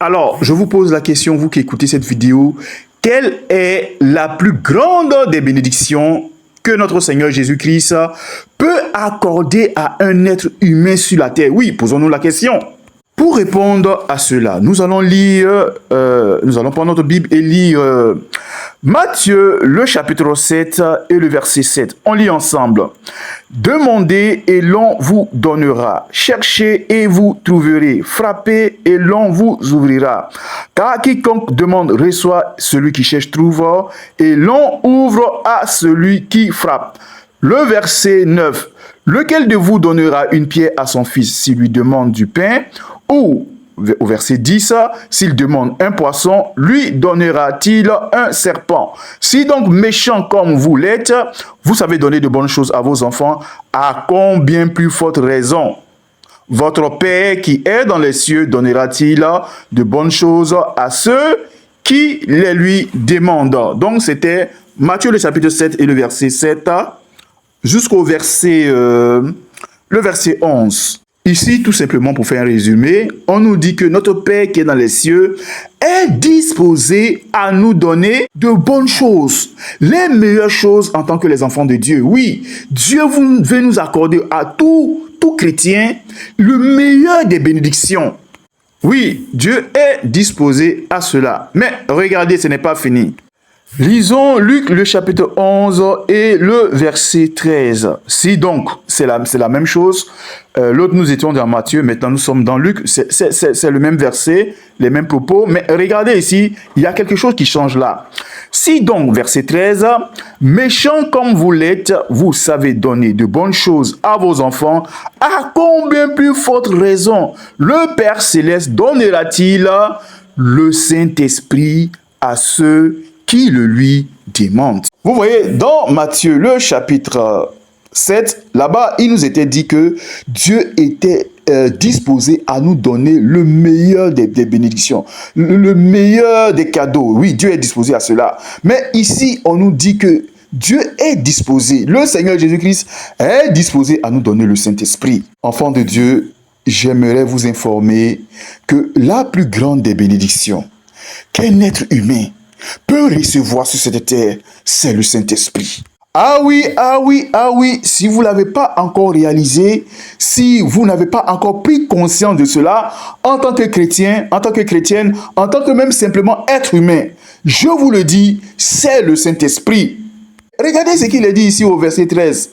Alors, je vous pose la question, vous qui écoutez cette vidéo, quelle est la plus grande des bénédictions que notre Seigneur Jésus-Christ peut accorder à un être humain sur la terre? Oui, posons-nous la question. Pour répondre à cela, nous allons prendre notre Bible et lire Matthieu, le chapitre 7 et le verset 7. On lit ensemble. Demandez et l'on vous donnera. Cherchez et vous trouverez. Frappez et l'on vous ouvrira. Car quiconque demande reçoit, celui qui cherche trouve, et l'on ouvre à celui qui frappe. Le verset 9. Lequel de vous donnera une pierre à son fils s'il lui demande du pain? Ou, au verset 10, s'il demande un poisson, lui donnera-t-il un serpent? Si donc méchant comme vous l'êtes, vous savez donner de bonnes choses à vos enfants, à combien plus forte raison votre Père qui est dans les cieux donnera-t-il de bonnes choses à ceux qui les lui demandent? Donc c'était Matthieu le chapitre 7 et le verset 7 jusqu'au verset, le verset 11. Ici, tout simplement, pour faire un résumé, on nous dit que notre Père qui est dans les cieux est disposé à nous donner de bonnes choses, les meilleures choses en tant que les enfants de Dieu. Oui, Dieu veut nous accorder à tout chrétien le meilleur des bénédictions. Oui, Dieu est disposé à cela. Mais regardez, ce n'est pas fini. Lisons Luc le chapitre 11 et le verset 13. Si donc, c'est la même chose, l'autre nous étions dans Matthieu, maintenant nous sommes dans Luc, c'est le même verset, les mêmes propos, mais regardez ici, il y a quelque chose qui change là. Si donc, verset 13, méchant comme vous l'êtes, vous savez donner de bonnes choses à vos enfants, à combien plus forte raison le Père Céleste donnera-t-il le Saint-Esprit à ceux qui le lui demande. Vous voyez, dans Matthieu, le chapitre 7, là-bas, il nous était dit que Dieu était disposé à nous donner le meilleur des bénédictions, le meilleur des cadeaux. Oui, Dieu est disposé à cela. Mais ici, on nous dit que Dieu est disposé, le Seigneur Jésus-Christ est disposé à nous donner le Saint-Esprit. Enfants de Dieu, j'aimerais vous informer que la plus grande des bénédictions qu'un être humain peut recevoir sur cette terre, c'est le Saint-Esprit. Ah oui, si vous ne l'avez pas encore réalisé, si vous n'avez pas encore pris conscience de cela, en tant que chrétien, en tant que chrétienne, en tant que même simplement être humain, je vous le dis, c'est le Saint-Esprit. Regardez ce qu'il est dit ici au verset 13.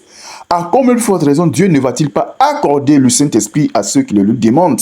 À combien de forte raison Dieu ne va-t-il pas accorder le Saint-Esprit à ceux qui le lui demandent?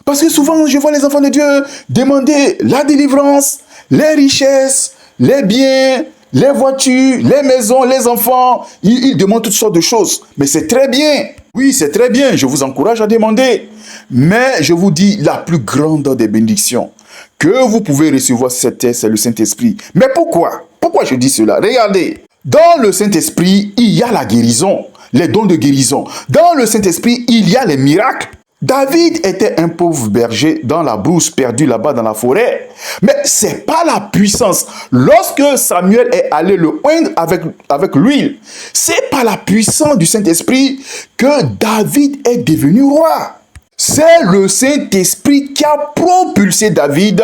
Parce que souvent, je vois les enfants de Dieu demander la délivrance, les richesses, les biens, les voitures, les maisons, les enfants. Ils demandent toutes sortes de choses. Mais c'est très bien. Oui, c'est très bien. Je vous encourage à demander. Mais je vous dis, la plus grande des bénédictions que vous pouvez recevoir sur cette terre, c'est le Saint-Esprit. Mais pourquoi? Pourquoi je dis cela? Regardez. Dans le Saint-Esprit, il y a la guérison, les dons de guérison. Dans le Saint-Esprit, il y a les miracles. David était un pauvre berger dans la brousse, perdu là-bas dans la forêt. Mais c'est pas la puissance. Lorsque Samuel est allé le oindre avec l'huile, c'est pas la puissance du Saint-Esprit que David est devenu roi. C'est le Saint-Esprit qui a propulsé David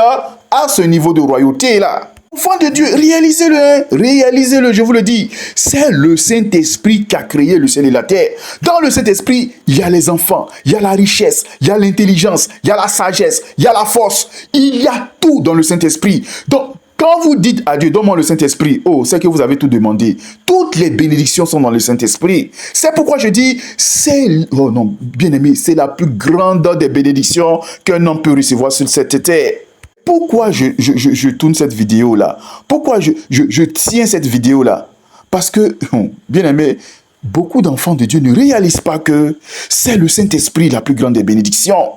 à ce niveau de royauté-là. Enfant de Dieu, réalisez-le, je vous le dis. C'est le Saint-Esprit qui a créé le ciel et la terre. Dans le Saint-Esprit, il y a les enfants, il y a la richesse, il y a l'intelligence, il y a la sagesse, il y a la force. Il y a tout dans le Saint-Esprit. Donc, quand vous dites à Dieu, donne-moi le Saint-Esprit, oh, c'est que vous avez tout demandé. Toutes les bénédictions sont dans le Saint-Esprit. C'est pourquoi je dis, oh non, bien-aimé, c'est la plus grande des bénédictions qu'un homme peut recevoir sur cette terre. Pourquoi je tourne cette vidéo-là? Pourquoi je tiens cette vidéo-là? Parce que, bien aimé, beaucoup d'enfants de Dieu ne réalisent pas que c'est le Saint-Esprit la plus grande des bénédictions.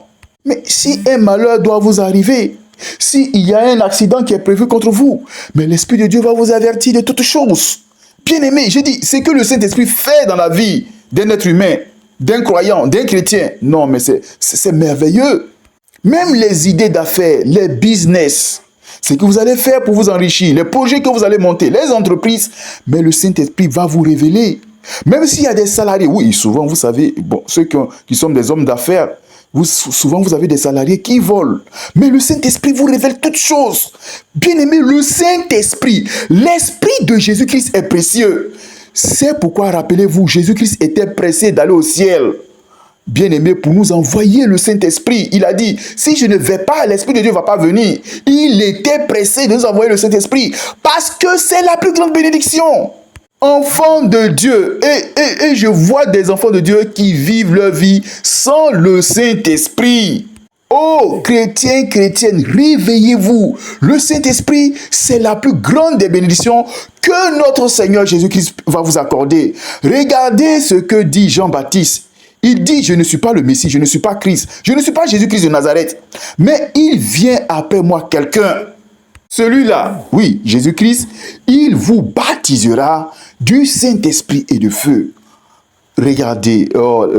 Mais si un malheur doit vous arriver, s'il y a un accident qui est prévu contre vous, mais l'Esprit de Dieu va vous avertir de toutes choses. Bien aimé, je dis, c'est que le Saint-Esprit fait dans la vie d'un être humain, d'un croyant, d'un chrétien. Non, mais c'est merveilleux. Même les idées d'affaires, les business, ce que vous allez faire pour vous enrichir, les projets que vous allez monter, les entreprises, mais le Saint-Esprit va vous révéler. Même s'il y a des salariés, oui, souvent, vous savez, bon, ceux qui sont des hommes d'affaires, Souvent, vous avez des salariés qui volent. Mais le Saint-Esprit vous révèle toutes choses. Bien-aimé, le Saint-Esprit, l'Esprit de Jésus-Christ est précieux. C'est pourquoi, rappelez-vous, Jésus-Christ était pressé d'aller au ciel. Bien-aimé, pour nous envoyer le Saint-Esprit, il a dit, si je ne vais pas, l'Esprit de Dieu ne va pas venir. Il était pressé de nous envoyer le Saint-Esprit parce que c'est la plus grande bénédiction. Enfants de Dieu, et je vois des enfants de Dieu qui vivent leur vie sans le Saint-Esprit. Oh, chrétiens, chrétiennes, réveillez-vous. Le Saint-Esprit, c'est la plus grande des bénédictions que notre Seigneur Jésus-Christ va vous accorder. Regardez ce que dit Jean-Baptiste. Il dit, je ne suis pas le Messie, je ne suis pas Christ, je ne suis pas Jésus-Christ de Nazareth. Mais il vient après moi quelqu'un. Celui-là, oui, Jésus-Christ, il vous baptisera du Saint-Esprit et de feu. Regardez,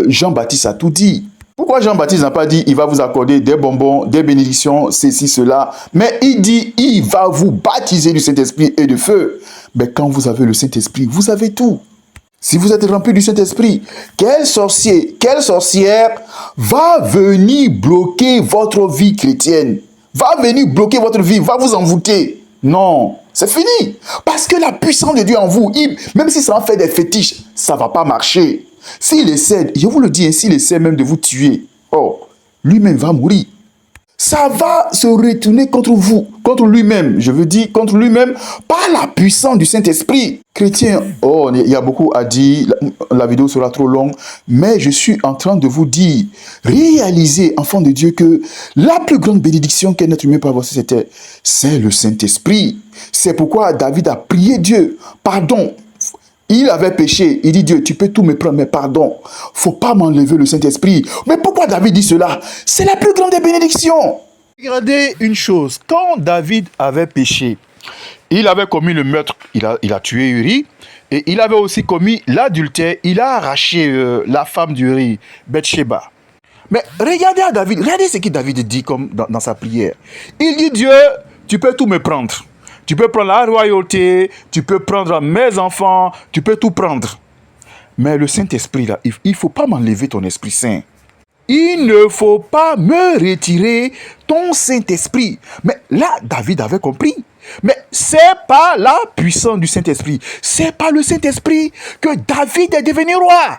Jean-Baptiste a tout dit. Pourquoi Jean-Baptiste n'a pas dit, il va vous accorder des bonbons, des bénédictions, ceci, cela. Mais il dit, il va vous baptiser du Saint-Esprit et de feu. Mais quand vous avez le Saint-Esprit, vous avez tout. Si vous êtes rempli du Saint-Esprit, quel sorcier, quelle sorcière va venir bloquer votre vie chrétienne? Va venir bloquer votre vie, va vous envoûter? Non, c'est fini. Parce que la puissance de Dieu en vous, même si ça en fait des fétiches, ça ne va pas marcher. S'il essaie, je vous le dis, s'il essaie même de vous tuer, oh, lui-même va mourir. Ça va se retourner contre vous, contre lui-même, je veux dire contre lui-même, par la puissance du Saint-Esprit. Chrétien, oh, il y a beaucoup à dire, la vidéo sera trop longue, mais je suis en train de vous dire, réalisez, enfants de Dieu, que la plus grande bénédiction qu'un être humain peut avoir, c'est le Saint-Esprit. C'est pourquoi David a prié Dieu, pardon. Il avait péché. Il dit, Dieu, tu peux tout me prendre, mais pardon. Faut pas m'enlever le Saint-Esprit. Mais pourquoi David dit cela? C'est la plus grande des bénédictions. Regardez une chose. Quand David avait péché, il avait commis le meurtre. Il a tué Uri. Et il avait aussi commis l'adultère. Il a arraché la femme d'Uri, Bathsheba. Mais regardez à David. Regardez ce que David dit comme dans sa prière. Il dit, Dieu, tu peux tout me prendre. Tu peux prendre la royauté, tu peux prendre mes enfants, tu peux tout prendre. Mais le Saint-Esprit, là, il ne faut pas m'enlever ton Esprit Saint. Il ne faut pas me retirer ton Saint-Esprit. Mais là, David avait compris. Mais ce n'est pas la puissance du Saint-Esprit. Ce n'est pas le Saint-Esprit que David est devenu roi.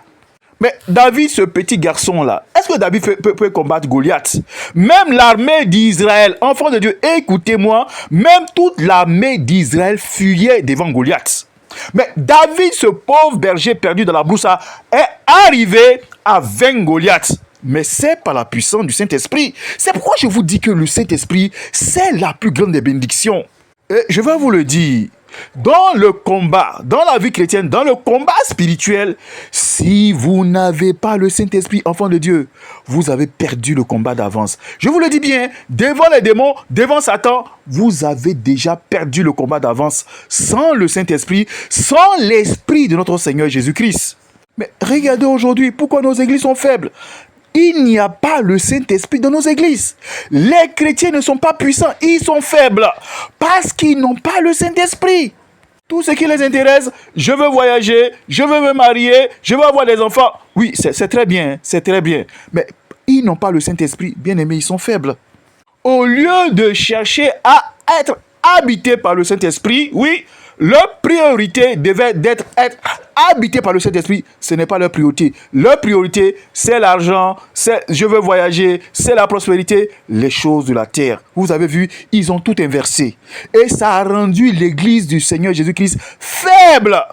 Mais David, ce petit garçon-là, est-ce que David peut combattre Goliath? Même l'armée d'Israël, enfants de Dieu, écoutez-moi, même toute l'armée d'Israël fuyait devant Goliath. Mais David, ce pauvre berger perdu dans la brousse, est arrivé à vaincre Goliath. Mais c'est par la puissance du Saint-Esprit. C'est pourquoi je vous dis que le Saint-Esprit, c'est la plus grande des bénédictions. Et je vais vous le dire. Dans le combat, dans la vie chrétienne, dans le combat spirituel, si vous n'avez pas le Saint-Esprit, enfant de Dieu, vous avez perdu le combat d'avance. Je vous le dis bien, devant les démons, devant Satan, vous avez déjà perdu le combat d'avance sans le Saint-Esprit, sans l'Esprit de notre Seigneur Jésus-Christ. Mais regardez aujourd'hui, pourquoi nos églises sont faibles? Il n'y a pas le Saint-Esprit dans nos églises. Les chrétiens ne sont pas puissants, ils sont faibles parce qu'ils n'ont pas le Saint-Esprit. Tout ce qui les intéresse, je veux voyager, je veux me marier, je veux avoir des enfants. Oui, c'est très bien, c'est très bien. Mais ils n'ont pas le Saint-Esprit, bien aimés, ils sont faibles. Au lieu de chercher à être habités par le Saint-Esprit, oui, leur priorité devait être habité par le Saint-Esprit. Ce n'est pas leur priorité. Leur priorité, c'est l'argent, c'est je veux voyager, c'est la prospérité, les choses de la terre. Vous avez vu, ils ont tout inversé. Et ça a rendu l'église du Seigneur Jésus-Christ faible.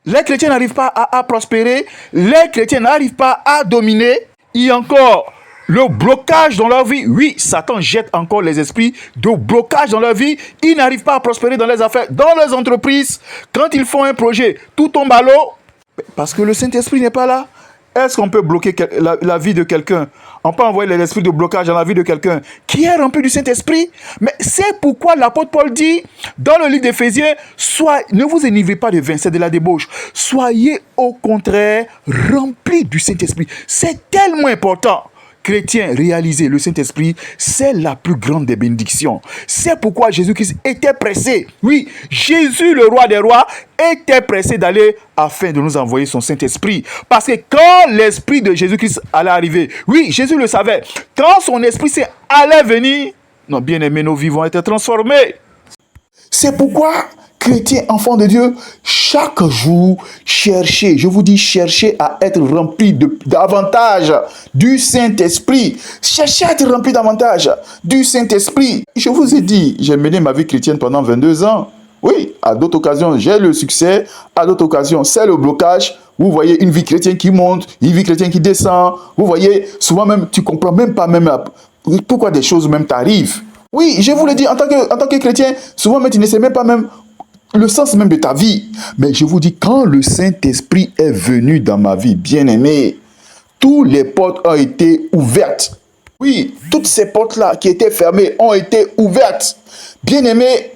Les chrétiens n'arrivent pas à prospérer. Les chrétiens n'arrivent pas à dominer. Il y a encore le blocage dans leur vie. Oui, Satan jette encore les esprits de blocage dans leur vie. Ils n'arrivent pas à prospérer dans les affaires, dans leurs entreprises. Quand ils font un projet, tout tombe à l'eau. Parce que le Saint-Esprit n'est pas là. Est-ce qu'on peut bloquer la vie de quelqu'un? On peut envoyer l'esprit de blocage dans la vie de quelqu'un qui est rempli du Saint-Esprit. Mais c'est pourquoi l'apôtre Paul dit dans le livre d'Éphésiens, ne vous enivrez pas de vin, c'est de la débauche. Soyez au contraire remplis du Saint-Esprit. C'est tellement important. chrétien réaliser le Saint-Esprit, c'est la plus grande des bénédictions. C'est pourquoi Jésus-Christ était pressé. Oui, Jésus, le roi des rois, était pressé d'aller afin de nous envoyer son Saint-Esprit. Parce que quand l'Esprit de Jésus-Christ allait arriver, oui, Jésus le savait, quand son Esprit allait venir, nos bien-aimés, nos vies vont être transformés. C'est pourquoi, chrétiens, enfants de Dieu, chaque jour, cherchez, je vous dis, cherchez à être remplis davantage du Saint-Esprit. Cherchez à être remplis davantage du Saint-Esprit. Je vous ai dit, j'ai mené ma vie chrétienne pendant 22 ans. Oui, à d'autres occasions, j'ai le succès. À d'autres occasions, c'est le blocage. Vous voyez une vie chrétienne qui monte, une vie chrétienne qui descend. Vous voyez, souvent même, tu ne comprends même pas pourquoi des choses même t'arrivent. Oui, je vous le dis, en tant que chrétien, souvent même, tu ne sais même pas même le sens même de ta vie. Mais je vous dis, quand le Saint-Esprit est venu dans ma vie, bien-aimé, toutes les portes ont été ouvertes. Oui, toutes ces portes-là qui étaient fermées ont été ouvertes. Bien-aimé,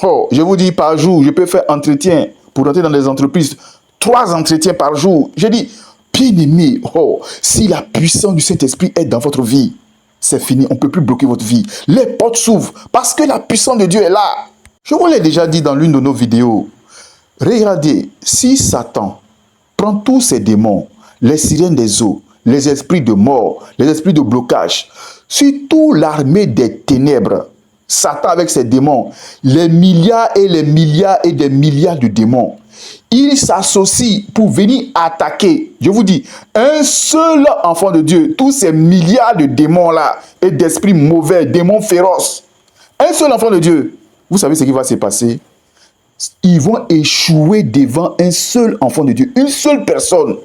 oh, je vous dis, par jour, je peux faire entretien pour entrer dans des entreprises. 3 entretiens par jour. Je dis, bien-aimé, oh, si la puissance du Saint-Esprit est dans votre vie, c'est fini, on ne peut plus bloquer votre vie. Les portes s'ouvrent parce que la puissance de Dieu est là. Je vous l'ai déjà dit dans l'une de nos vidéos. Regardez, si Satan prend tous ses démons, les sirènes des eaux, les esprits de mort, les esprits de blocage, surtout l'armée des ténèbres, Satan avec ses démons, les milliards et les milliards et des milliards de démons, ils s'associent pour venir attaquer, je vous dis, un seul enfant de Dieu, tous ces milliards de démons-là et d'esprits mauvais, démons féroces, un seul enfant de Dieu, vous savez ce qui va se passer? Ils vont échouer devant un seul enfant de Dieu, une seule personne.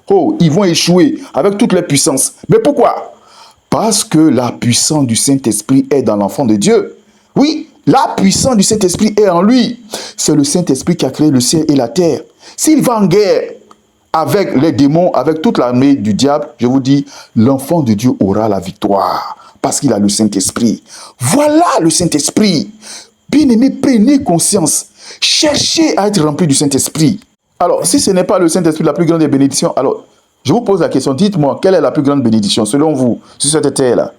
Oh, ils vont échouer avec toute leur puissance. Mais pourquoi? Parce que la puissance du Saint-Esprit est dans l'enfant de Dieu. Oui, la puissance du Saint-Esprit est en lui. C'est le Saint-Esprit qui a créé le ciel et la terre. S'il va en guerre avec les démons, avec toute l'armée du diable, je vous dis, l'enfant de Dieu aura la victoire. Parce qu'il a le Saint-Esprit. Voilà le Saint-Esprit. Bien-aimés, prenez conscience. Cherchez à être rempli du Saint-Esprit. Alors, si ce n'est pas le Saint-Esprit la plus grande des bénédictions, alors, je vous pose la question, dites-moi, quelle est la plus grande bénédiction selon vous sur cette terre-là?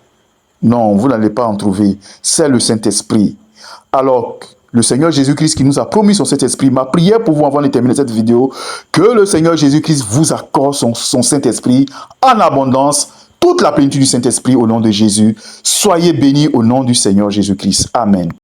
Non, vous n'allez pas en trouver. C'est le Saint-Esprit. Alors, le Seigneur Jésus-Christ qui nous a promis son Saint-Esprit, ma prière pour vous avant de terminer cette vidéo, que le Seigneur Jésus-Christ vous accorde son Saint-Esprit en abondance, toute la plénitude du Saint-Esprit au nom de Jésus. Soyez bénis au nom du Seigneur Jésus-Christ. Amen.